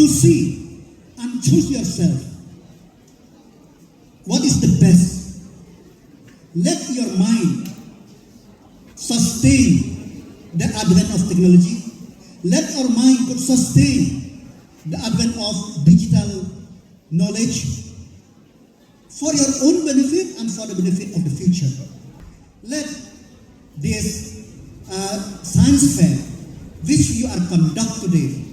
to see and choose yourself. What is the best? Let your mind sustain the advent of technology. Let our mind could sustain the advent of digital knowledge for your own benefit and for the benefit of the future. Let this science fair, which you are conduct today,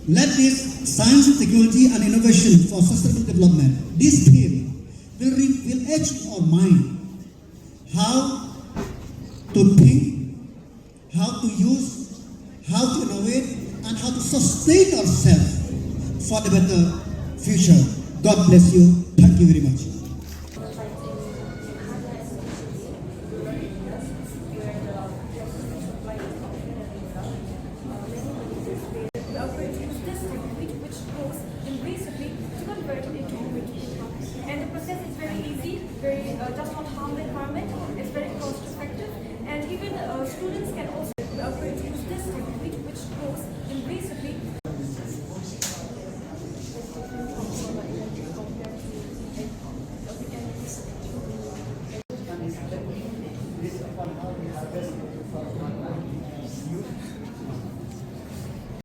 let this science, technology and innovation for sustainable development, this theme will etch in our mind how to think, how to use, how to innovate, and how to sustain ourselves for the better future. God bless you. Thank you very much. And the process is very easy, does not harm the environment, it's very cost effective, and even students can also use this technique which goes invasively.